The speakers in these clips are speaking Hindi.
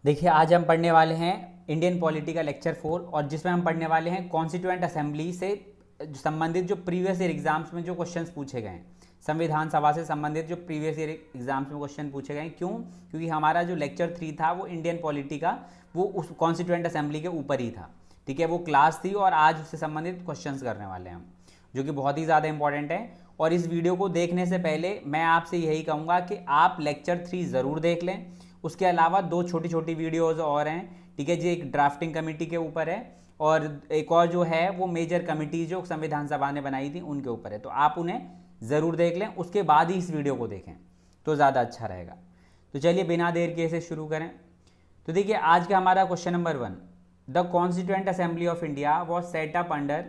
देखिए, आज हम पढ़ने वाले हैं इंडियन पॉलिटी का लेक्चर 4, और जिसमें हम पढ़ने वाले हैं कॉन्स्टिट्यूएंट असेंबली से संबंधित जो प्रीवियस ईयर एग्जाम्स में जो क्वेश्चंस पूछे गए हैं, संविधान सभा से संबंधित जो प्रीवियस ईयर एग्जाम्स में क्वेश्चन पूछे गए हैं। क्यों? क्योंकि हमारा जो लेक्चर 3 था वो इंडियन पॉलिटी का, वो उस कॉन्स्टिट्यूएंट असेंबली के ऊपर ही था। ठीक है, वो क्लास थी और आज उससे संबंधित क्वेश्चन करने वाले हैं हम, जो कि बहुत ही ज़्यादा इंपॉर्टेंट है। और इस वीडियो को देखने से पहले मैं आपसे यही कहूँगा कि आप लेक्चर 3 ज़रूर देख लें। उसके अलावा 2 छोटी छोटी वीडियोस और हैं। ठीक है जी, एक ड्राफ्टिंग कमेटी के ऊपर है और एक और जो है वो मेजर कमेटी जो संविधान सभा ने बनाई थी उनके ऊपर है। तो आप उन्हें ज़रूर देख लें, उसके बाद ही इस वीडियो को देखें तो ज़्यादा अच्छा रहेगा। तो चलिए बिना देर के इसे शुरू करें। तो देखिए, आज का हमारा question number 1, the constituent assembly of India was set up under,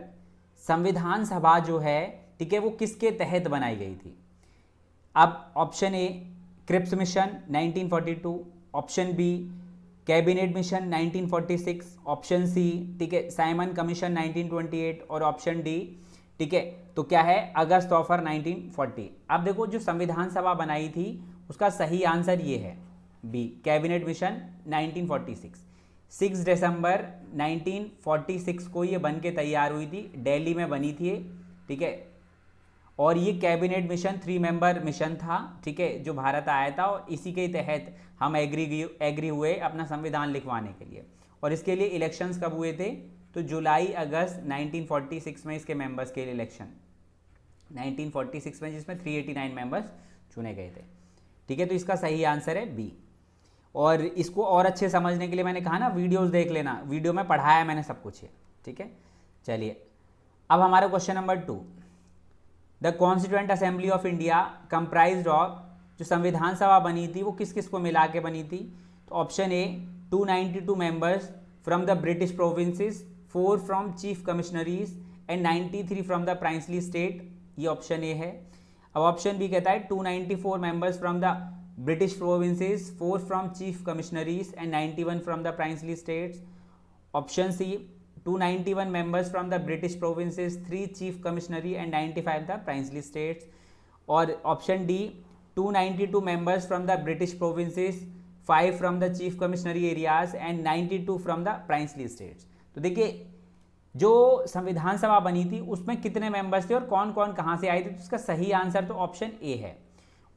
संविधान सभा जो है, ठीक है, वो किसके तहत बनाई गई थी? अब option A Cripps mission 1942, option B cabinet mission 1946, option C, ठीक है, साइमन कमीशन 1928, और ऑप्शन डी, ठीक है, तो क्या है, अगस्त ऑफर 1940। अब देखो, जो संविधान सभा बनाई थी उसका सही आंसर ये है बी, कैबिनेट मिशन 1946। 6 दिसंबर 1946 को ये बन के तैयार हुई थी, दिल्ली में बनी थी, ठीक है। और ये कैबिनेट मिशन 3 मेंबर मिशन था, ठीक है, जो भारत आया था, और इसी के तहत हम एग्री हुए अपना संविधान लिखवाने के लिए। और इसके लिए इलेक्शंस कब हुए थे? तो जुलाई अगस्त 1946 में इसके मेंबर्स के लिए इलेक्शन 1946 में, जिसमें 389 मेंबर्स चुने गए थे। ठीक है, तो इसका सही आंसर है बी। और इसको और अच्छे समझने के लिए मैंने कहा ना, वीडियोस देख लेना, वीडियो में पढ़ाया मैंने सब कुछ है। ठीक है, चलिए अब हमारा question number 2, the constituent assembly of India comprised of, जो संविधान सभा बनी थी वो किस किस को मिला के बनी थी? तो option A 292 members from the British provinces, 4 from chief commissionaries and 93 from the princely state, ये ऑप्शन ए है। अब ऑप्शन बी कहता है 294 members from the British provinces, 4 from chief commissionaries and 91 from the princely states. Option C 291 members from the British provinces, 3 chief commissionary and 95 the princely states. और option D 292 members from the British provinces, 5 from the chief commissionary areas and 92 from the princely states। तो देखिए, जो संविधान सभा बनी थी उसमें कितने मेंबर्स थे और कौन कौन कहाँ से आए थे? तो इसका सही आंसर तो ऑप्शन ए है।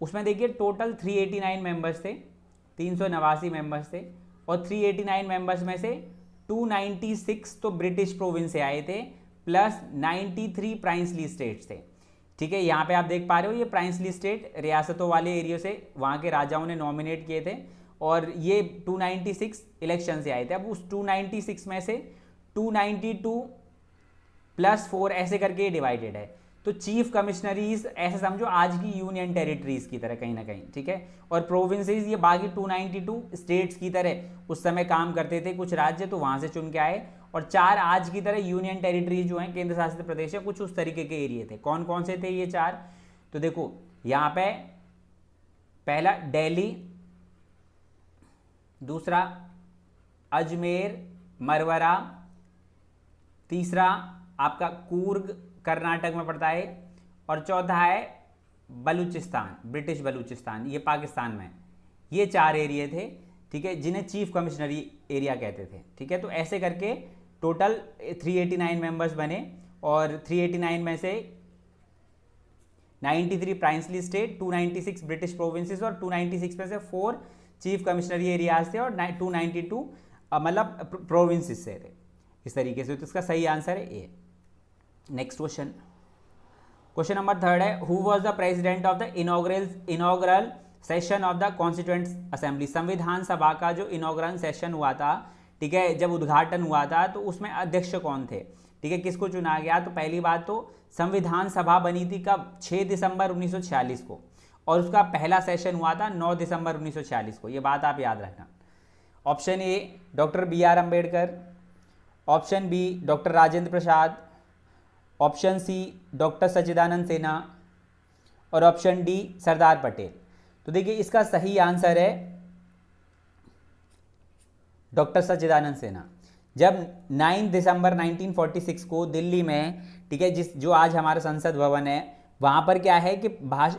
उसमें देखिए टोटल 389 मेंबर्स थे, 389 मेंबर्स थे, और 389 मेंबर्स में से 296 तो ब्रिटिश प्रोविंस से आए थे, प्लस 93 प्राइंसली स्टेट्स थे। ठीक है, यहाँ पे आप देख पा रहे हो, ये प्राइंसली स्टेट रियासतों वाले एरिया से वहाँ के राजाओं ने नॉमिनेट किए थे, और ये 296 इलेक्शन से आए थे। अब उस 296 में से 292 प्लस 4 ऐसे करके डिवाइडेड है। तो चीफ कमिश्नरीज ऐसे समझो आज की यूनियन टेरिटरीज की तरह कहीं ना कहीं, ठीक है, और प्रोविंसेस ये बाकी 292 स्टेट्स की तरह उस समय काम करते थे, कुछ राज्य तो वहां से चुन के आए, और 4 आज की तरह यूनियन टेरिटरीज जो हैं, केंद्र शासित प्रदेश है, कुछ उस तरीके के एरिया थे। कौन कौन से थे ये 4? तो देखो यहाँ पे पहला दिल्ली, दूसरा अजमेर मरवरा, तीसरा आपका कूर्ग कर्नाटक में पड़ता है, और चौथा है बलूचिस्तान, ब्रिटिश बलूचिस्तान, ये पाकिस्तान में। ये 4 एरिया थे, ठीक है, जिन्हें चीफ कमिश्नरी एरिया कहते थे। ठीक है, तो ऐसे करके टोटल 389 मेंबर्स बने, और 389 में से 93 प्राइंसली स्टेट, 296 ब्रिटिश प्रोविंसेस, और 296 में से 4 चीफ कमिश्नरी एरियाज थे, और 292 मतलब प्रोविंसेस से थे, इस तरीके से। तो इसका सही आंसर है ए। नेक्स्ट क्वेश्चन, क्वेश्चन नंबर 3 है, who was the president of the inaugural session of the constituent assembly? संविधान सभा का जो इनॉग्रल सेशन हुआ था, ठीक है, जब उद्घाटन हुआ था, तो उसमें अध्यक्ष कौन थे? ठीक है, किसको चुना गया? तो पहली बात तो संविधान सभा बनी थी कब? 6 दिसंबर 1946 को, और उसका पहला सेशन हुआ था 9 दिसंबर 1946 को, ये बात आप याद रखना। Option A doctor BR Ambedkar, option B doctor Rajendra Prasad, option C doctor Sachchidanand Sinha, और ऑप्शन डी सरदार पटेल। तो देखिए, इसका सही आंसर है डॉक्टर सच्चिदानंद सिन्हा। जब 9 दिसंबर 1946 को दिल्ली में, ठीक है, जो आज हमारा संसद भवन है, वहाँ पर क्या है कि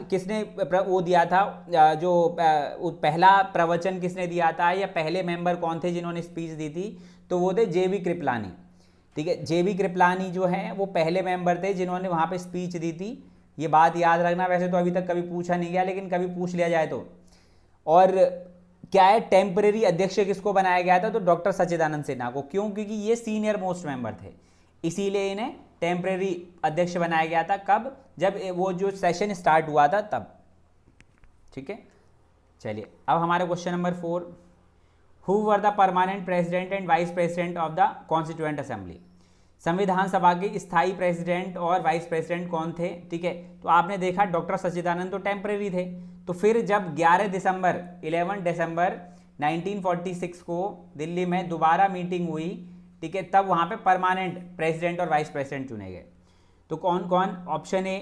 किसने वो दिया था, जो पहला प्रवचन किसने दिया था या पहले मेंबर कौन थे जिन्होंने स्पीच दी थी, तो वो थे जेबी कृपलानी। ठीक है, जेबी कृपलानी जो है वो पहले मेंबर थे जिन्होंने वहाँ पे स्पीच दी थी। ये बात याद रखना, वैसे तो अभी तक कभी पूछा नहीं गया लेकिन कभी पूछ लिया जाए तो। और क्या है, टेम्परेरी अध्यक्ष किसको बनाया गया था, तो डॉक्टर सच्चिदानंद सिन्हा को। क्यों? क्योंकि ये सीनियर मोस्ट मेंबर थे, इसीलिए इन्हें टेम्परेरी अध्यक्ष बनाया गया था। कब? जब वो जो सेशन स्टार्ट हुआ था तब। ठीक है, चलिए अब हमारे question number 4, who were the permanent president and vice president of the constituent assembly. संविधान सभा के स्थायी प्रेसिडेंट और वाइस प्रेसिडेंट कौन थे? ठीक है, तो आपने देखा डॉक्टर सच्चिदानंद तो टेम्परेरी थे, तो फिर जब 11 दिसंबर 1946 को दिल्ली में दोबारा मीटिंग हुई, ठीक है, तब वहाँ पे परमानेंट प्रेसिडेंट और वाइस प्रेसिडेंट चुने गए। तो कौन कौन? Option A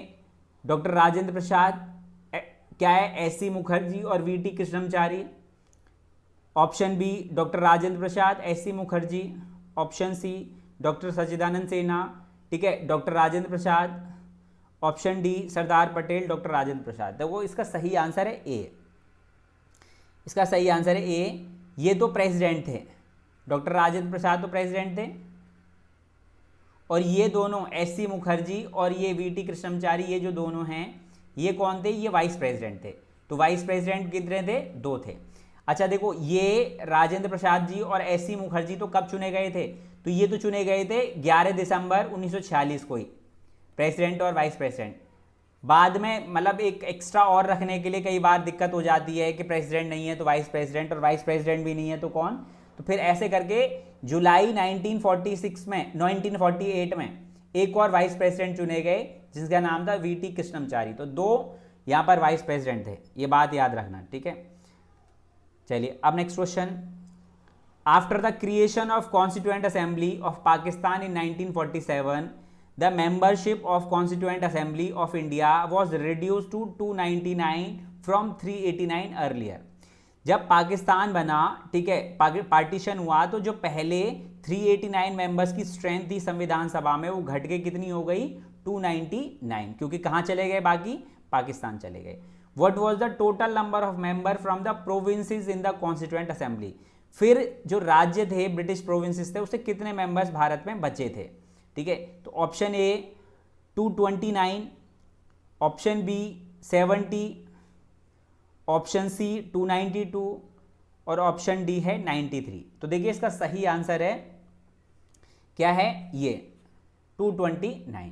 doctor Rajendra Prasad, क्या है, एस सी मुखर्जी और V T Krishnamachari. Option B doctor Rajendra Prasad, S C Mukherjee. Option C doctor Sachchidanand Sinha, ठीक है, doctor Rajendra Prasad. Option D Sardar Patel, doctor Rajendra Prasad. देखो इसका सही आंसर है ए, इसका सही आंसर है ए। ये तो प्रेसिडेंट थे, डॉक्टर राजेंद्र प्रसाद तो प्रेसिडेंट थे, और ये दोनों एस सी मुखर्जी और ये वी टी कृष्णमचारी, ये जो दोनों हैं ये कौन थे? ये वाइस प्रेसिडेंट थे। तो वाइस प्रेसिडेंट कितने थे? 2 थे। अच्छा देखो, ये राजेंद्र प्रसाद जी और एस सी मुखर्जी तो कब चुने गए थे? तो ये तो चुने गए थे 11 दिसंबर 1946 को ही, प्रेसिडेंट और वाइस प्रेसिडेंट। बाद में मतलब एक एक्स्ट्रा और रखने के लिए कई बार दिक्कत हो जाती है कि प्रेसिडेंट नहीं है तो वाइस प्रेसिडेंट, और वाइस प्रेसिडेंट भी नहीं है तो कौन? तो फिर ऐसे करके जुलाई 1948 में एक और वाइस प्रेसिडेंट चुने गए जिसका नाम था वी टी कृष्णमचारी। तो 2 यहाँ पर वाइस प्रेसिडेंट थे, ये बात याद रखना। ठीक है, चलिए अब next question. After the creation of constituent assembly of Pakistan in 1947, the membership of Constituent Assembly of India was reduced to 299 from 389 earlier। जब पाकिस्तान बना, ठीक है, पार्टीशन हुआ, तो जो पहले 389 मेंबर्स की स्ट्रेंथ थी संविधान सभा में वो घट के कितनी हो गई? 299, क्योंकि कहाँ चले गए? बाकी पाकिस्तान चले गए। What was the total number of member from the provinces in the constituent assembly. फिर जो राज्य थे, ब्रिटिश प्रोविंसेस थे, उससे कितने मेंबर्स भारत में बचे थे? ठीक है, तो option A 229, option B 70, option C 292 और ऑप्शन डी है 93। तो देखिए इसका सही आंसर है क्या है? ये 229।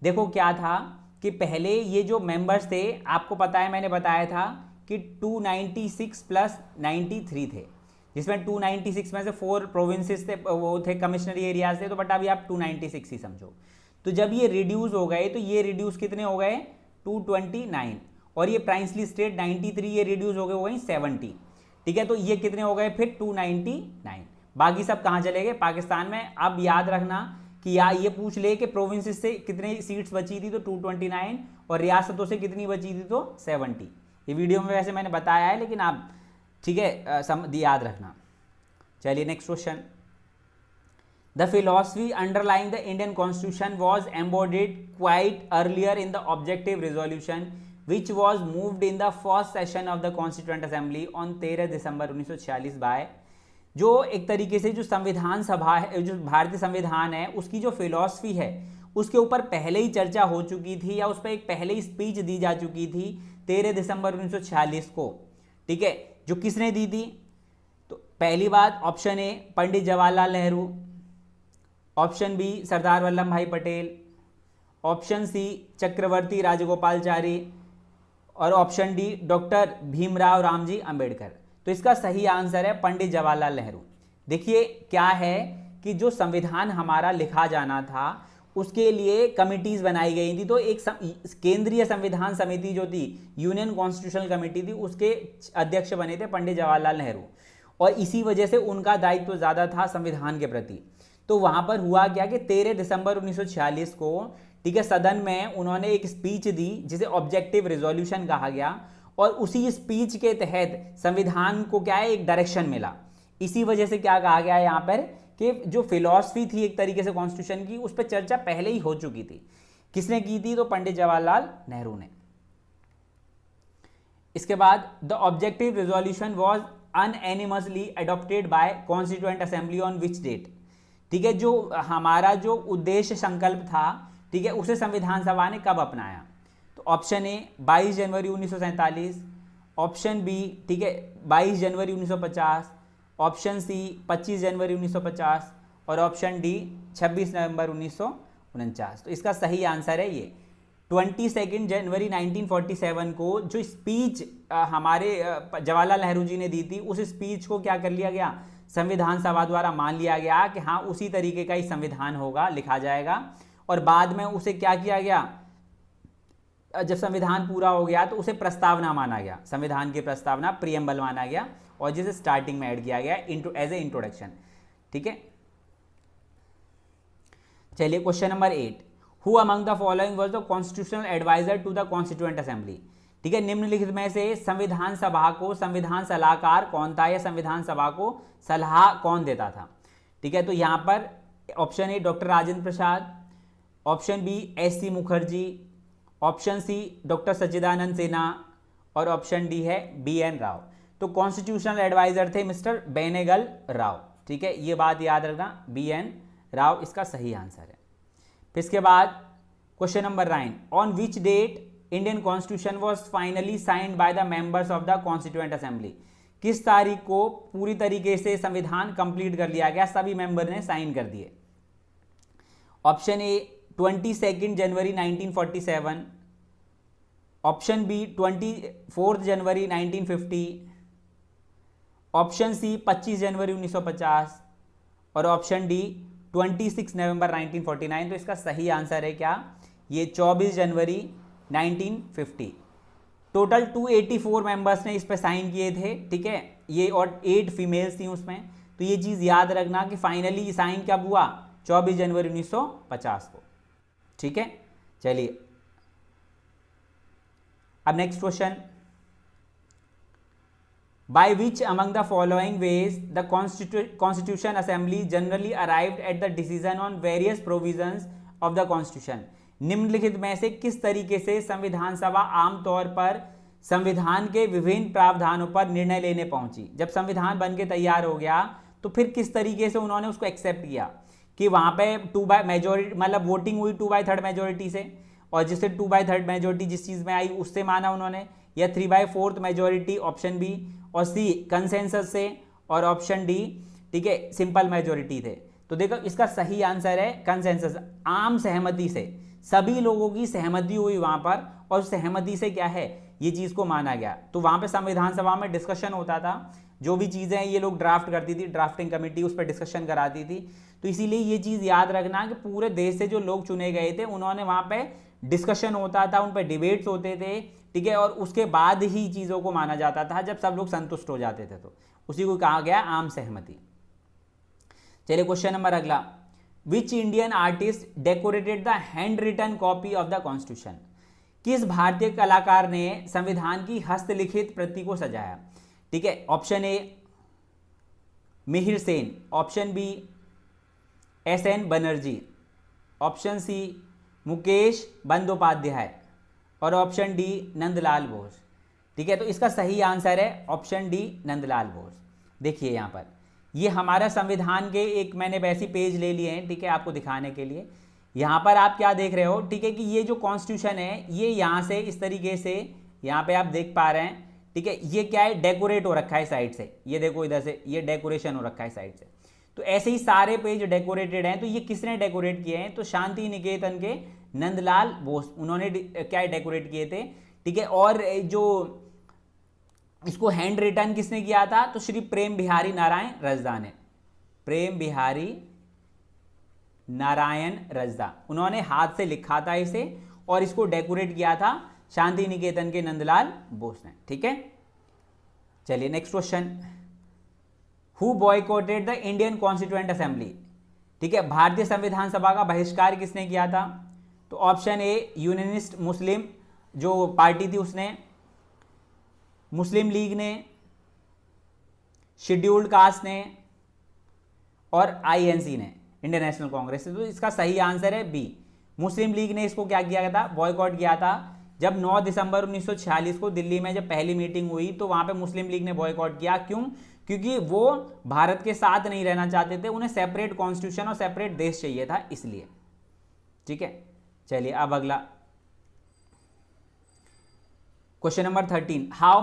देखो क्या था कि पहले ये जो मेंबर्स थे, आपको पता है मैंने बताया था कि 296 प्लस 93 थे, जिसमें 296 में से 4 प्रोविंसेस थे, वो थे कमिश्नरी एरियाज थे, तो बट अभी आप 296 ही समझो। तो जब ये रिड्यूस हो गए तो ये रिड्यूस कितने हो गए? 229, और ये प्राइंसली स्टेट 93, ये रिड्यूस हो गए 70। ठीक है, तो ये कितने हो गए फिर? 299। बाकी सब कहाँ चले गए? पाकिस्तान में। अब याद रखना कि ये पूछ ले कि प्रोविंसेस से कितने सीट्स बची थी, तो 229, और रियासतों से कितनी बची थी, तो 70। ये वीडियो में वैसे मैंने बताया है, लेकिन आप ठीक है याद रखना। चलिए next question. The philosophy underlying the Indian constitution was embodied quite earlier in the objective resolution which was moved in the first session of the constituent assembly on 13 December 1946 by. जो एक तरीके से जो संविधान सभा है, जो भारतीय संविधान है, उसकी जो फिलॉसफी है उसके ऊपर पहले ही चर्चा हो चुकी थी, या उस पर एक पहले ही स्पीच दी जा चुकी थी 13 दिसंबर 1946 को। ठीक है, जो किसने दी थी? तो पहली बात option A Pandit Jawaharlal Nehru, option B Sardar Vallabh Bhai Patel, option C Chakravarti Rajagopalachari, और option D doctor Bhimrao Ramji Ambedkar. तो इसका सही आंसर है पंडित जवाहरलाल नेहरू। देखिए क्या है कि जो संविधान हमारा लिखा जाना था उसके लिए कमिटीज बनाई गई थी, तो एक केंद्रीय संविधान समिति जो थी, यूनियन कॉन्स्टिट्यूशनल कमेटी थी, उसके अध्यक्ष बने थे पंडित जवाहरलाल नेहरू, और इसी वजह से उनका दायित्व ज़्यादा था संविधान के प्रति। तो वहाँ पर हुआ क्या कि 13 दिसंबर 1946 को, ठीक है, सदन में उन्होंने एक स्पीच दी जिसे ऑब्जेक्टिव रेजोल्यूशन कहा गया, और उसी स्पीच के तहत संविधान को क्या है, एक डायरेक्शन मिला। इसी वजह से क्या कहा गया यहाँ पर कि जो फिलॉसफी थी एक तरीके से कॉन्स्टिट्यूशन की, उस पर चर्चा पहले ही हो चुकी थी। किसने की थी? तो पंडित जवाहरलाल नेहरू ने। इसके बाद the objective resolution was unanimously adopted by constituent assembly on which date. ठीक है, जो हमारा जो उद्देश्य संकल्प था, ठीक है, उसे संविधान सभा ने कब अपनाया? तो ऑप्शन ए 22 जनवरी 1947, ऑप्शन बी, ठीक है, 22 जनवरी 1950, ऑप्शन सी 25 जनवरी 1950 और ऑप्शन डी 26 नवंबर 1949। तो इसका सही आंसर है ये 22 जनवरी 1947 को जो स्पीच हमारे जवाहरलाल नेहरू जी ने दी थी, उस स्पीच को क्या कर लिया गया? संविधान सभा द्वारा मान लिया गया कि हाँ उसी तरीके का ही संविधान होगा, लिखा जाएगा। और बाद में उसे क्या किया गया? जब संविधान पूरा हो गया तो उसे प्रस्तावना माना गया, संविधान की प्रस्तावना प्रीएम्बल माना गया और जिसे स्टार्टिंग में ऐड किया गया एज ए इंट्रोडक्शन। ठीक है, चलिए question number 8, who among the following was the constitutional adviser to the constituent assembly. ठीक है, निम्नलिखित में से संविधान सभा को संविधान सलाहकार कौन था या संविधान सभा को सलाह कौन देता था? ठीक है, तो यहां पर option A doctor Rajendra Prasad, option B SC. Mukherjee, option C doctor Sachchidanand Sinha और ऑप्शन डी है बी.एन. राव। तो कॉन्स्टिट्यूशनल एडवाइजर थे मिस्टर बेनेगल राव। ठीक है, ये बात याद रखना, बी.एन. राव इसका सही आंसर है। फिर इसके बाद question number 9, on which date Indian constitution was finally signed by the members of the constituent assembly. किस तारीख को पूरी तरीके से संविधान कंप्लीट कर लिया गया, सभी मेंबर ने साइन कर दिए? ऑप्शन ए 22 जनवरी 1947, ऑप्शन बी 24 जनवरी 1950, ऑप्शन सी 25 जनवरी 1950 और ऑप्शन डी 26 नवंबर 1949। तो इसका सही आंसर है क्या? ये 24 जनवरी 1950। टोटल 284 मेंबर्स ने इस पर साइन किए थे। ठीक है, ये और 8 फीमेल्स थी उसमें। तो ये चीज़ याद रखना कि फाइनली साइन कब हुआ? 24 जनवरी 1950 को। ठीक है, चलिए अब next question, by which among the following ways the constitution assembly generally arrived at the decision on various provisions of the constitution। निम्नलिखित में से किस तरीके से संविधान सभा आमतौर पर संविधान के विभिन्न प्रावधानों पर निर्णय लेने पहुंची? जब संविधान बनके तैयार हो गया तो फिर किस तरीके से उन्होंने उसको एक्सेप्ट किया कि वहां पे 2/3 मेजोरिटी, मतलब वोटिंग हुई 2/3 मेजोरिटी से, और जिससे 2/3 मेजोरिटी जिस चीज में आई उससे माना उन्होंने, या 3/4 मेजोरिटी ऑप्शन बी, और सी कंसेंसस से, और ऑप्शन डी ठीक है सिंपल मेजोरिटी थे। तो देखो इसका सही आंसर है कंसेंसस, आम सहमति से, सभी लोगों की सहमति हुई वहां पर और सहमति से क्या है ये चीज को माना गया। तो वहां पे संविधान सभा में डिस्कशन होता था, जो भी चीजें ये लोग ड्राफ्ट करती थी, ड्राफ्टिंग कमेटी उस पर डिस्कशन कराती थी। तो इसीलिए ये चीज याद रखना कि पूरे देश से जो लोग चुने गए थे उन्होंने वहां पे डिस्कशन होता था, उन पर डिबेट्स होते थे। ठीक है, और उसके बाद ही चीजों को माना जाता था, जब सब लोग संतुष्ट हो जाते थे। तो उसी को कहा गया आम सहमति। चलिए क्वेश्चन नंबर अगला, which Indian artist decorated the hand written copy of the constitution. किस भारतीय कलाकार ने संविधान की हस्तलिखित प्रति को सजाया? ठीक है, option A Mihir Sen, option B S N. Banerjee, option C Mukesh Bandopadhyay और ऑप्शन डी नंदलाल बोस। ठीक है, तो इसका सही आंसर है ऑप्शन डी नंदलाल बोस। देखिए यहाँ पर ये हमारा संविधान के एक मैंने वैसी पेज ले लिए हैं, ठीक है, आपको दिखाने के लिए। यहाँ पर आप क्या देख रहे हो, ठीक है, कि ये जो कॉन्स्टिट्यूशन है ये यहाँ से इस तरीके से यहाँ पे आप देख पा रहे हैं। ठीक है, ये क्या है, डेकोरेट हो रखा है साइड से, ये देखो इधर से ये डेकोरेशन हो रखा है साइड से। तो ऐसे ही सारे पेज डेकोरेटेड हैं। तो ये किसने डेकोरेट किए हैं? तो शांति निकेतन के नंदलाल बोस, उन्होंने क्या डेकोरेट किए थे। ठीक है, और जो इसको हैंड रिटन किसने किया था? तो श्री प्रेम बिहारी नारायण रजदा ने, प्रेम बिहारी नारायण रजदा, उन्होंने हाथ से लिखा था इसे और इसको डेकोरेट किया था शांति निकेतन के नंदलाल बोस ने। ठीक है, चलिए next question, who boycotted the Indian constituent assembly. ठीक है, भारतीय संविधान सभा का बहिष्कार किसने किया था? तो ऑप्शन ए यूनियनिस्ट मुस्लिम जो पार्टी थी उसने, मुस्लिम लीग ने, शेड्यूल्ड कास्ट ने और आईएनसी ने, इंडियन नेशनल कांग्रेस से। तो इसका सही आंसर है बी, मुस्लिम लीग ने इसको क्या किया था, बॉयकॉट किया था। जब 9 दिसंबर 1946 को दिल्ली में जब पहली मीटिंग हुई तो वहां पे मुस्लिम लीग ने बॉयकॉट किया। क्यों? क्योंकि वो भारत के साथ नहीं रहना चाहते थे, उन्हें सेपरेट कॉन्स्टिट्यूशन और सेपरेट देश चाहिए था इसलिए। ठीक है, चलिए अब अगला question number 13, how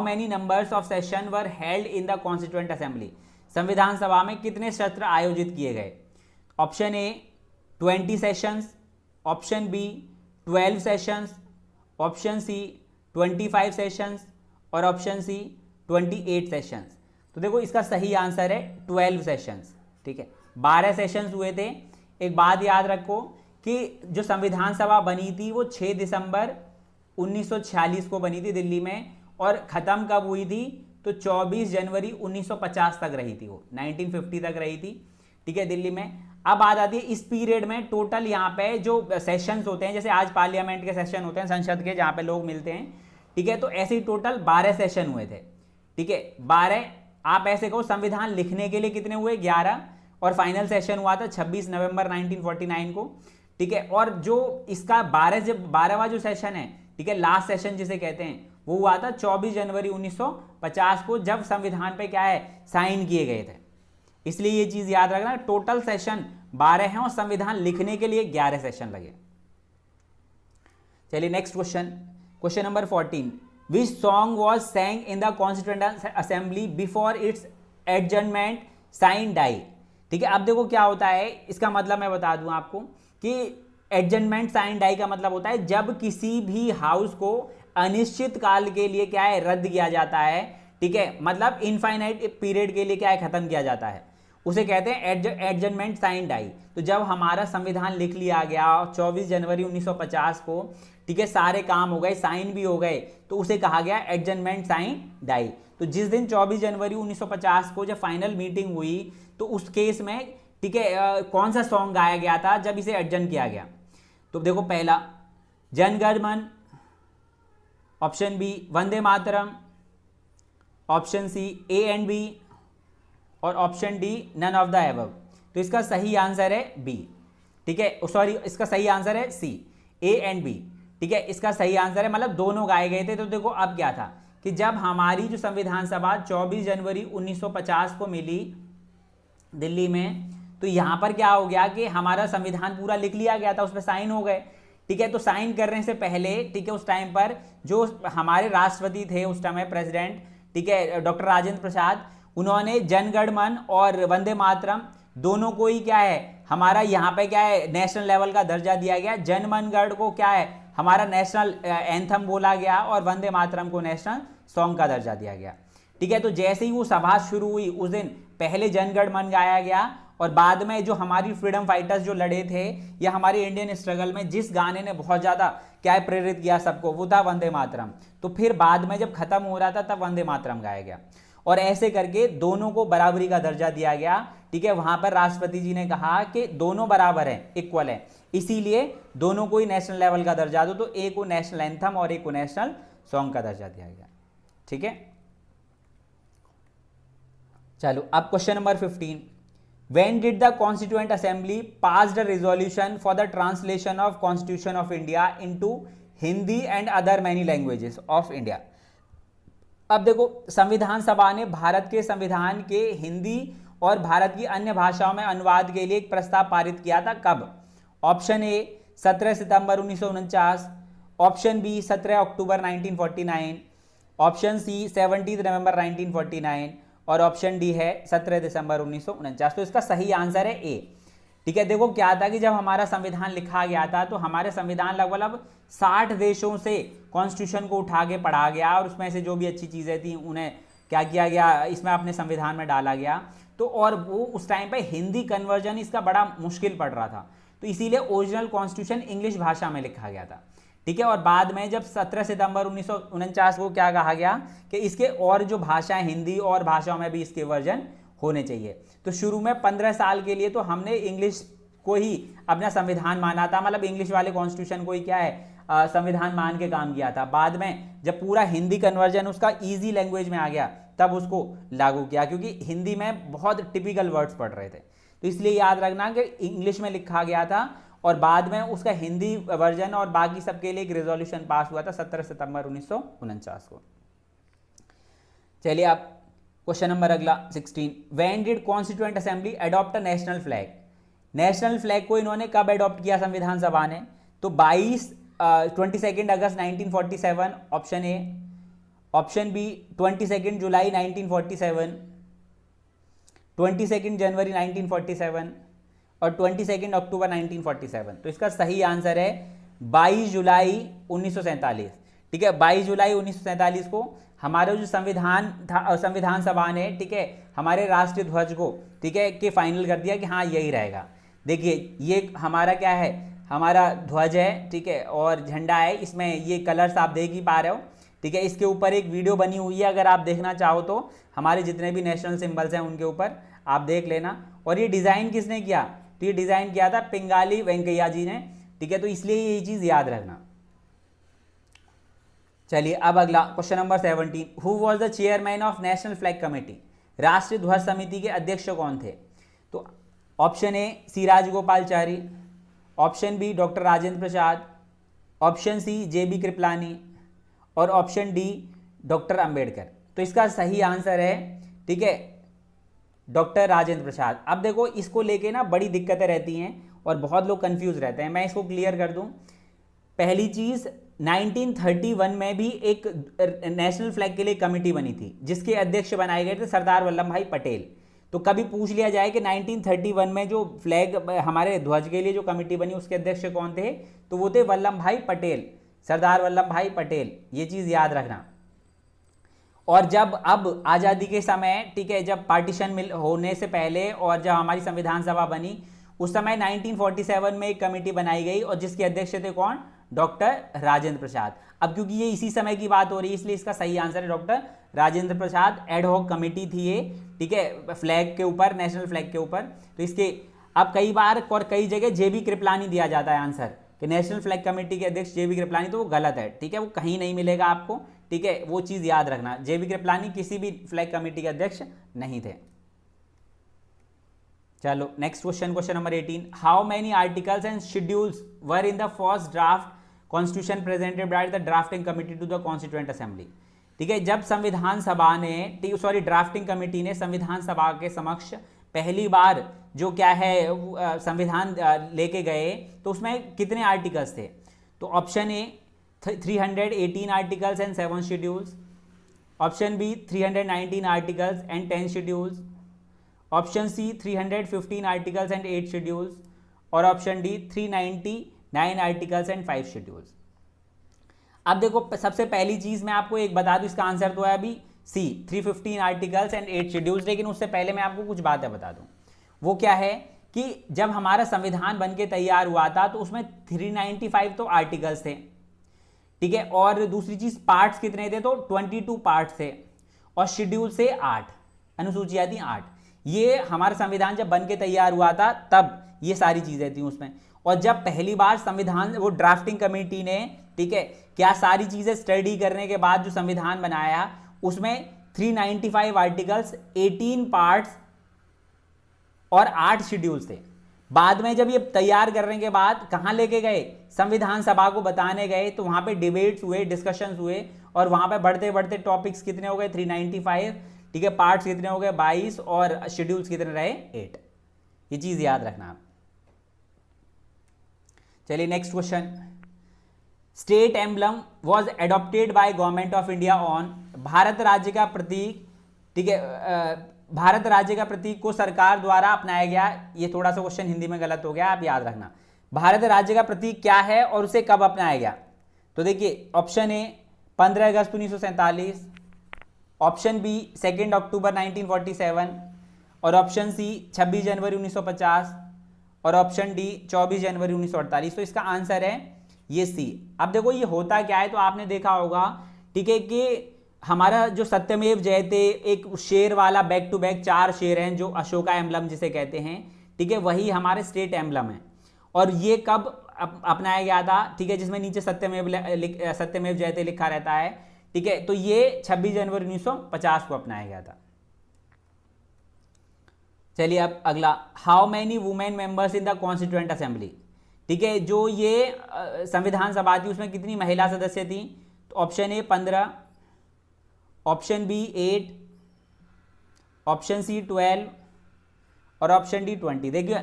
many numbers of session were held in the constituent assembly. संविधान सभा में कितने सत्र आयोजित किए गए? Option A 20 sessions, option B 12 sessions, option C 25 sessions और ऑप्शन सी 28 सेशंस। तो देखो इसका सही आंसर है 12 सेशंस। ठीक है, 12 सेशंस हुए थे। एक बात याद रखो कि जो संविधान सभा बनी थी वो 6 दिसंबर 1946 को बनी थी दिल्ली में, और ख़त्म कब हुई थी? तो 24 जनवरी 1950 तक रही थी, वो 1950 तक रही थी। ठीक है, दिल्ली में। अब बात आती है इस पीरियड में टोटल यहाँ पे जो सेशंस होते हैं, जैसे आज पार्लियामेंट के सेशन होते हैं संसद के जहाँ पे लोग मिलते हैं, ठीक है, तो ऐसे ही टोटल 12 सेशन हुए थे। ठीक है, 12। आप ऐसे कहो संविधान लिखने के लिए कितने हुए? 11, और फाइनल सेशन हुआ था 26 नवंबर 1949 को। ठीक है, और जो इसका 12वां जो सेशन है, ठीक है, लास्ट सेशन जिसे कहते हैं, वो हुआ था 24 जनवरी 1950 को, जब संविधान पे क्या है, साइन किए गए थे। इसलिए ये चीज याद रखना, टोटल सेशन 12 हैं और संविधान लिखने के लिए 11 सेशन लगे। चलिए next question, question number 14, which song was sang in the constituent assembly before its adjournment sine die. ठीक है, अब देखो क्या होता है, इसका मतलब मैं बता दूं आपको कि एडजर्नमेंट साइन डाई का मतलब होता है जब किसी भी हाउस को अनिश्चित काल के लिए क्या है, रद्द किया जाता है। ठीक है, मतलब इनफाइनाइट पीरियड के लिए क्या है, खत्म किया जाता है, उसे कहते हैं एडजर्नमेंट साइन डाई। तो जब हमारा संविधान लिख लिया गया 24 जनवरी 1950 को, ठीक है, सारे काम हो गए, साइन भी हो गए, तो उसे कहा गया एडजर्नमेंट साइन डाई। तो जिस दिन 24 जनवरी 1950 को जब फाइनल मीटिंग हुई तो उस केस में, ठीक है, कौन सा सॉन्ग गाया गया था जब इसे एडजर्न किया गया? तो देखो पहला Jana Gana Mana, option B Vande Mataram, option C A and B, और option D none of the above. तो इसका सही आंसर है बी। ठीक है, सॉरी, इसका सही आंसर है सी, ए एंड बी। ठीक है, इसका सही आंसर है, मतलब दोनों गाए गए थे। तो देखो अब क्या था कि जब हमारी जो संविधान सभा 24 जनवरी 1950 को मिली दिल्ली में, तो यहां पर क्या हो गया कि हमारा संविधान पूरा लिख लिया गया था, उस पर साइन हो गए। ठीक है, तो साइन करने से पहले, ठीक है, उस टाइम पर जो हमारे राष्ट्रपति थे उस टाइम प्रेसिडेंट, ठीक है, डॉक्टर राजेंद्र प्रसाद, उन्होंने जन गण मन और वंदे मातरम दोनों को ही क्या है, हमारा यहाँ पे क्या है, नेशनल लेवल का दर्जा दिया गया। जन मन गण को क्या है, हमारा नेशनल एंथम बोला गया, और वंदे मातरम को नेशनल सॉन्ग का दर्जा दिया गया। ठीक है, तो जैसे ही वो सभा शुरू हुई उस दिन पहले जन गण मन गाया गया, और बाद में जो हमारी फ्रीडम फाइटर्स जो लड़े थे या हमारे इंडियन स्ट्रगल में जिस गाने ने बहुत ज़्यादा क्या है प्रेरित किया सबको, वो था वंदे मातरम। तो फिर बाद में जब खत्म हो रहा था तब वंदे मातरम गाया गया, और ऐसे करके दोनों को बराबरी का दर्जा दिया गया। ठीक है, वहां पर राष्ट्रपति जी ने कहा कि दोनों बराबर हैं, इक्वल है, इसीलिए दोनों को ही नेशनल लेवल का दर्जा दो। तो एक को नेशनल एंथम और एक को नेशनल सॉन्ग का दर्जा दिया गया। ठीक है, चलो अब question number 15, When did the Constituent Assembly passed a resolution for the translation of Constitution of India into Hindi and other many languages of India? अब देखो संविधान सभा ने भारत के संविधान के हिंदी और भारत की अन्य भाषाओं में अनुवाद के लिए एक प्रस्ताव पारित किया था। कब? ऑप्शन ए 17 सितंबर 1949, ऑप्शन बी 17 अक्टूबर 1949, ऑप्शन सी 17 नवंबर 1949, और ऑप्शन डी है 17 दिसंबर 1949। तो इसका सही आंसर है ए। ठीक है, देखो क्या था कि जब हमारा संविधान लिखा गया था तो हमारे संविधान लगभग 60 देशों से कॉन्स्टिट्यूशन को उठा के पढ़ा गया, और उसमें से जो भी अच्छी चीज़ें थी उन्हें क्या किया गया, इसमें अपने संविधान में डाला गया। तो और वो उस टाइम पे हिंदी कन्वर्जन इसका बड़ा मुश्किल पड़ रहा था, तो इसीलिए ओरिजिनल कॉन्स्टिट्यूशन इंग्लिश भाषा में लिखा गया था। ठीक है, और बाद में जब 17 सितंबर 1949 को क्या कहा गया कि इसके और जो भाषाएं, हिंदी और भाषाओं में भी इसके वर्जन होने चाहिए। तो शुरू में 15 साल के लिए तो हमने इंग्लिश को ही अपना संविधान माना था, मतलब इंग्लिश वाले कॉन्स्टिट्यूशन को ही क्या है संविधान मान के काम किया था। बाद में जब पूरा हिंदी कन्वर्जन उसका ईजी लैंग्वेज में आ गया तब उसको लागू किया, क्योंकि हिंदी में बहुत टिपिकल वर्ड्स पढ़ रहे थे। तो इसलिए याद रखना कि इंग्लिश में लिखा गया था, और बाद में उसका हिंदी वर्जन और बाकी सबके लिए एक रेजोल्यूशन पास हुआ था 17 सितंबर 1949 को। चलिए आप क्वेश्चन नंबर अगला 16, when did constituent assembly adopt a national flag? National flag को इन्होंने कब अडॉप्ट किया संविधान सभा ने? तो 22 अगस्त 1947 ऑप्शन ए, ऑप्शन बी 22 जुलाई 1947, 22 जनवरी 1947 और 22 अक्टूबर 1947। तो इसका सही आंसर है 22 जुलाई 1947। ठीक है, 22 जुलाई 1947 को हमारा जो संविधान था, संविधान सभा ने, ठीक है, हमारे राष्ट्रीय ध्वज को, ठीक है, कि फाइनल कर दिया कि हाँ यही रहेगा। देखिए ये हमारा क्या है, हमारा ध्वज है, ठीक है, और झंडा है, इसमें ये कलर्स आप देख ही पा रहे हो। ठीक है, इसके ऊपर एक वीडियो बनी हुई है, अगर आप देखना चाहो तो हमारे जितने भी नेशनल सिंबल्स हैं उनके ऊपर आप देख लेना। और ये डिज़ाइन किसने किया? तो ये डिज़ाइन किया था पिंगाली वेंकैया जी ने। ठीक है, तो इसलिए ये चीज़ याद रखना। चलिए अब अगला question number 17, who was the chairman of national flag committee? राष्ट्रीय ध्वज समिति के अध्यक्ष कौन थे? तो option A C Rajagopalachari, option B doctor Rajendra Prasad, option C JB Kripalani और ऑप्शन डी डॉक्टर अंबेडकर। तो इसका सही आंसर है, ठीक है, डॉक्टर राजेंद्र प्रसाद। अब देखो इसको लेके ना बड़ी दिक्कतें रहती हैं और बहुत लोग कंफ्यूज रहते हैं, मैं इसको क्लियर कर दूं। पहली चीज 1931 में भी एक नेशनल फ्लैग के लिए कमेटी बनी थी जिसके अध्यक्ष बनाए गए थे सरदार वल्लभ भाई पटेल। तो कभी पूछ लिया जाए कि 1931 में जो फ्लैग हमारे ध्वज के लिए जो कमेटी बनी उसके अध्यक्ष कौन थे, तो वो थे वल्लभ भाई पटेल, सरदार वल्लभ भाई पटेल। ये चीज़ याद रखना। और जब अब आज़ादी के समय, ठीक है, जब पार्टीशन होने से पहले और जब हमारी संविधान सभा बनी उस समय 1947 में एक कमेटी बनाई गई और जिसके अध्यक्ष थे कौन? डॉक्टर राजेंद्र प्रसाद। अब क्योंकि ये इसी समय की बात हो रही है इसलिए इसका सही आंसर है डॉक्टर राजेंद्र प्रसाद। एड हॉक कमेटी थी ये, ठीक है, फ्लैग के ऊपर, नेशनल फ्लैग के ऊपर। तो इसके अब कई बार और कई जगह जेबी कृपलानी दिया जाता है आंसर कि नेशनल फ्लैग कमेटी के अध्यक्ष जेबी कृपलानी, तो वो गलत है। ठीक है, वो कहीं नहीं मिलेगा आपको। ठीक है, वो चीज़ याद रखना, जेबी कृपलानी किसी भी फ्लैग कमेटी के अध्यक्ष नहीं थे। चलो next question, question number 18, how many articles and schedules were in the first draft constitution presented by the drafting committee to the constituent assembly? ठीक है, जब संविधान सभा ने, ड्राफ्टिंग कमेटी ने संविधान सभा के समक्ष पहली बार जो क्या है संविधान लेके गए तो उसमें कितने आर्टिकल्स थे? तो option A 318 articles and 7 schedules, option B 319 articles and 10 schedules, option C 315 articles and 8 schedules और option D 399 articles and 5 schedules. अब देखो सबसे पहली चीज मैं आपको एक बता दूं, इसका आंसर तो है अभी सी 315 आर्टिकल्स एंड 8 शेड्यूल्स। लेकिन उससे पहले मैं आपको कुछ बातें बता दूं। वो क्या है कि जब हमारा संविधान बनके तैयार हुआ था तो उसमें 395 तो आर्टिकल्स थे, ठीक है, और दूसरी चीज पार्ट्स कितने थे? तो 22 पार्ट्स थे और शेड्यूल से 8, अनुसूचियां थी 8। ये हमारा संविधान जब बनके तैयार हुआ था तब ये सारी चीजें थी उसमें। और जब पहली बार संविधान वो ड्राफ्टिंग कमेटी ने, ठीक है, क्या सारी चीजें स्टडी करने के बाद जो संविधान बनाया उसमें 395 आर्टिकल्स, 18 पार्ट्स और 8 शेड्यूल्स थे। बाद में जब ये तैयार करने के बाद कहां लेके गए? संविधान सभा को बताने गए तो वहां पे डिबेट्स हुए, डिस्कशंस हुए और वहां पे बढ़ते बढ़ते टॉपिक्स कितने हो गए? 395, ठीक है, पार्ट्स कितने हो गए? 22 और शेड्यूल्स कितने रहे? 8। ये चीज याद रखना आप। चलिए next question, state emblem was adopted by government of India on? Bharat राज्य का प्रतीक, ठीक है, भारत राज्य का प्रतीक को सरकार द्वारा अपनाया गया। ये थोड़ा सा क्वेश्चन हिंदी में गलत हो गया, आप याद रखना। भारत राज्य का प्रतीक क्या है और उसे कब अपनाया गया? तो देखिए ऑप्शन ए 15 अगस्त 1947, ऑप्शन बी 2 अक्टूबर 1947 और ऑप्शन सी 26 जनवरी 1950 और ऑप्शन डी 24 जनवरी 1948। तो इसका आंसर है ये सी। अब देखो ये होता क्या है, तो आपने देखा होगा, ठीक है, कि हमारा जो सत्यमेव जयते एक शेर वाला बैक टू बैक 4 शेर हैं जो अशोका एम्बलम जिसे कहते हैं, ठीक है, वही हमारे स्टेट एम्बलम है। और ये कब अपनाया गया था? ठीक है, जिसमें नीचे सत्यमेव जयते लिखा रहता है, ठीक है, तो ये 26 जनवरी 1950 को अपनाया गया था। चलिए अब अगला, how many women members in the constituent assembly? ठीक है। जो ये संविधान सभा थी उसमें कितनी महिला सदस्य थी? तो option A 15, option B 8, option C 12 और ऑप्शन डी 20। देखिए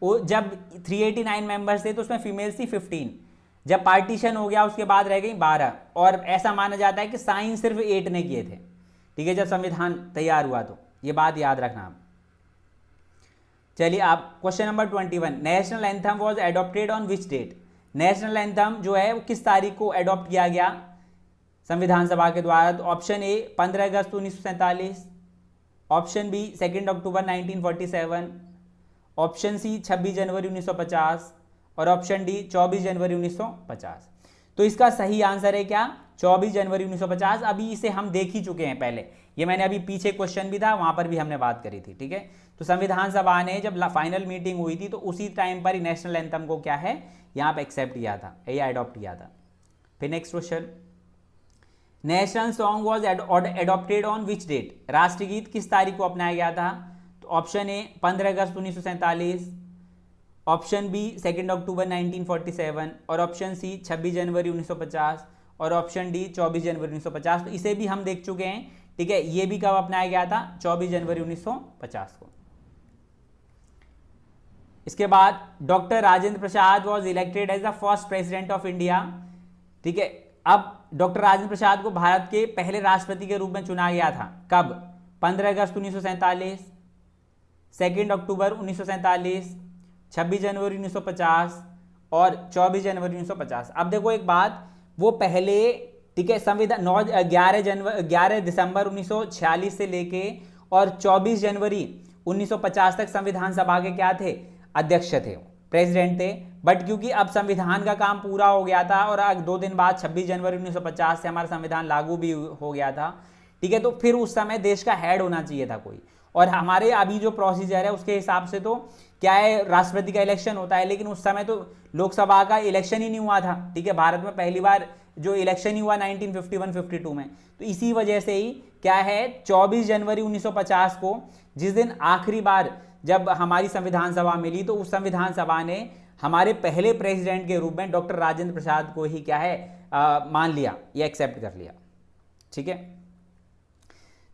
वो जब 389 मेंबर्स थे तो उसमें फीमेल्स थी 15, जब पार्टीशन हो गया उसके बाद रह गई 12, और ऐसा माना जाता है कि साइन सिर्फ 8 ने किए थे, ठीक है, जब संविधान तैयार हुआ। तो ये बात याद रखना आप। चलिए आप question number 21, national anthem was adopted on which date? National anthem जो है वो किस तारीख को एडॉप्ट किया गया संविधान सभा के द्वारा? तो ऑप्शन ए 15 अगस्त 1947, ऑप्शन बी 2 अक्टूबर 1947, ऑप्शन सी 26 जनवरी 1950 और ऑप्शन डी 24 जनवरी 1950। तो इसका सही आंसर है क्या? 24 जनवरी 1950। अभी इसे हम देख ही चुके हैं पहले, ये मैंने अभी पीछे क्वेश्चन भी था वहां पर भी हमने बात करी थी, ठीक है। तो संविधान सभा ने जब फाइनल मीटिंग हुई थी तो उसी टाइम पर ही नेशनल एंथम को क्या है यहाँ पे एक्सेप्ट किया था या एडॉप्ट किया था। फिर next question, national song was adopted on which date? राष्ट्रगीत किस तारीख को अपनाया गया था? तो ऑप्शन ए 15 अगस्त 1947, ऑप्शन बी 2 अक्टूबर 1947 और ऑप्शन सी 26 जनवरी 1950 और ऑप्शन डी 24 जनवरी 1950। तो इसे भी हम देख चुके हैं, ठीक है। ये भी कब अपनाया गया था? 24 जनवरी 1950 को। इसके बाद doctor Rajendra Prasad was elected as the first president of India, ठीक है। अब डॉक्टर राजेंद्र प्रसाद को भारत के पहले राष्ट्रपति के रूप में चुना गया था कब? 15 अगस्त 1947, 2 अक्टूबर 1947, 26 जनवरी 1950 और 24 जनवरी 1950। अब देखो एक बात, वो पहले, ठीक है, संविधान 11 दिसंबर 1946 से लेके और 24 जनवरी 1950 तक संविधान सभा के क्या थे? अध्यक्ष थे, प्रेसिडेंट थे। बट क्योंकि अब संविधान का काम पूरा हो गया था और 2 दिन बाद 26 जनवरी 1950 से हमारा संविधान लागू भी हो गया था, ठीक है, तो फिर उस समय देश का हेड होना चाहिए था कोई। और हमारे अभी जो प्रोसीजर है उसके हिसाब से तो क्या है, राष्ट्रपति का इलेक्शन होता है, लेकिन उस समय तो लोकसभा का इलेक्शन ही नहीं हुआ था, ठीक है। भारत में पहली बार जो इलेक्शन ही हुआ 1951-52 में। तो इसी वजह से ही क्या है, 24 जनवरी 1950 को, जिस दिन आखिरी बार जब हमारी संविधान सभा मिली, तो उस संविधान सभा ने हमारे पहले प्रेसिडेंट के रूप में डॉक्टर राजेंद्र प्रसाद को ही क्या है मान लिया, या एक्सेप्ट कर लिया, ठीक है।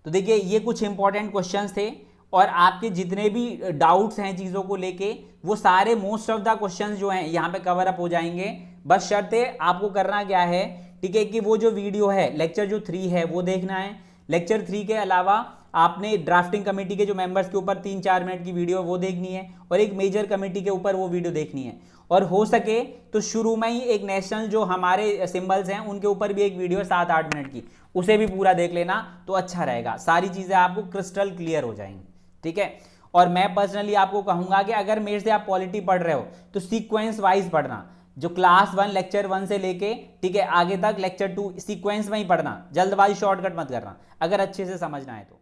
तो देखिए ये कुछ इंपॉर्टेंट क्वेश्चंस थे, और आपके जितने भी डाउट्स हैं चीज़ों को लेके वो सारे मोस्ट ऑफ द क्वेश्चंस जो हैं यहाँ पे कवर अप हो जाएंगे। बस शर्त है आपको करना क्या है, ठीक है, कि वो जो वीडियो है लेक्चर जो 3 है वो देखना है। लेक्चर 3 के अलावा आपने ड्राफ्टिंग कमेटी के जो मेंबर्स के ऊपर 3-4 मिनट की वीडियो वो देखनी है, और एक मेजर कमेटी के ऊपर वो वीडियो देखनी है। और हो सके तो शुरू में ही एक नेशनल जो हमारे सिंबल्स हैं उनके ऊपर भी एक वीडियो 7-8 मिनट की, उसे भी पूरा देख लेना तो अच्छा रहेगा। सारी चीज़ें आपको क्रिस्टल क्लियर हो जाएंगी, ठीक है। और मैं पर्सनली आपको कहूंगा कि अगर मेरे से आप पॉलिटी पढ़ रहे हो तो सीक्वेंस वाइज पढ़ना, जो क्लास 1 लेक्चर 1 से लेके, ठीक है, आगे तक लेक्चर 2 सीक्वेंस में ही पढ़ना, जल्दबाजी शॉर्टकट मत करना अगर अच्छे से समझना है तो,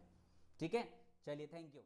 ठीक है। चलिए, थैंक यू।